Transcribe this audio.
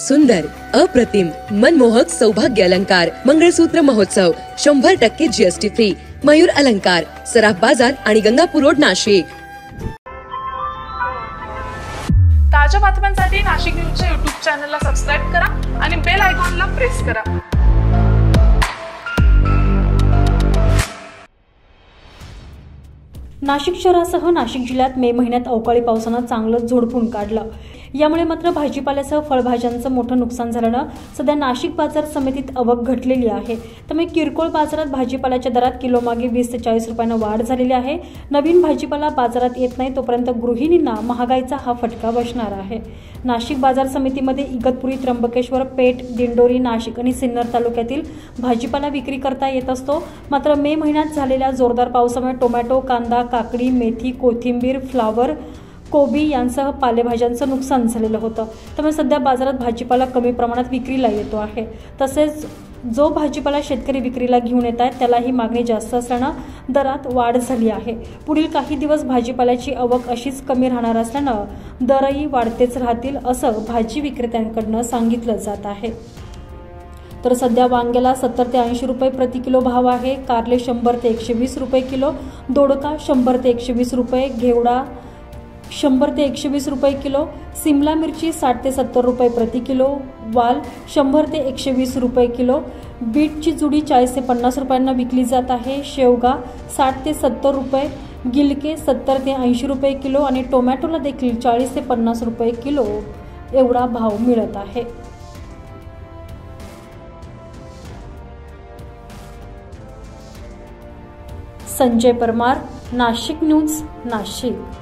सुंदर, अप्रतिम, मनमोहक सौभाग्य अलंकार मंगळसूत्र महोत्सव 100% जीएसटी फ्री. मयूर अलंकार, सराफ बाजार आणि गंगापूर रोड, नाशिक. ताज्या बातम्यांसाठी नाशिक न्यूजच्या YouTube चॅनलला सबस्क्राइब करा आणि बेल आयकॉनला प्रेस करा. नाशिक शहरासह नाशिक जिल्ह्यात मे महिन्यात अवकाळी पावसानं चांगलं झोडपून काढलं. यामुळे मात्र भाजीपाल्यासह फळभाज्यांचं मोठं नुकसान झाल्यानं सध्या नाशिक बाजार समितीत आवक घटलेली आहे. त्यामुळे किरकोळ बाजारात भाजीपाल्याच्या दरात किलोमागे 20 ते 40 रुपयांना वाढ झालेली आहे. नवीन भाजीपाला बाजारात येत नाही तोपर्यंत गृहिणींना महागाईचा हा फटका बसणार आहे. नाशिक बाजार समितीमध्ये इगतपुरी, त्र्यंबकेश्वर, पेठ, दिंडोरी, नाशिक आणि सिन्नर तालुक्यातील भाजीपाला विक्री करता येत असतो. मात्र मे महिन्यात झालेल्या जोरदार पावसामुळे टोमॅटो, कांदा, काकडी, मेथी, कोथिंबीर, फ्लावर, कोबी यांसह पालेभाज्यांचं नुकसान झालेलं होतं. त्यामुळे सध्या बाजारात भाजीपाला कमी प्रमाणात विक्रीला येतो आहे. तसेच जो भाजीपाला शेतकरी विक्रीला घेऊन येत आहेत त्यालाही मागणी जास्त असल्यानं दरात वाढ झाली आहे. पुढील काही दिवस भाजीपाल्याची आवक अशीच कमी राहणार असल्यानं दरही वाढतेच राहतील असं भाजी विक्रेत्यांकडून सांगितलं जात आहे. तर सध्या वांग्याला 70 ते 80 रुपये प्रति किलो भाव आहे. कारले 100 ते 120 रुपये किलो, दोडका 100 ते 120 रुपये, घेवडा 100 ते 120 रुपये किलो, सिमला मिरची 60 ते 70 रुपये प्रति किलो, वाल 100 ते 120 रुपये किलो, बीटची जुडी 40 ते 50 रुपयांना विकली जात आहे. शेवगा 60 ते 70 रुपये, गिलके 70 ते 80 रुपये किलो आणि टोमॅटोला देखील 40 ते 50 रुपये किलो एवढा भाव मिळत आहे. संजय परमार, नाशिक न्यूज, नाशिक.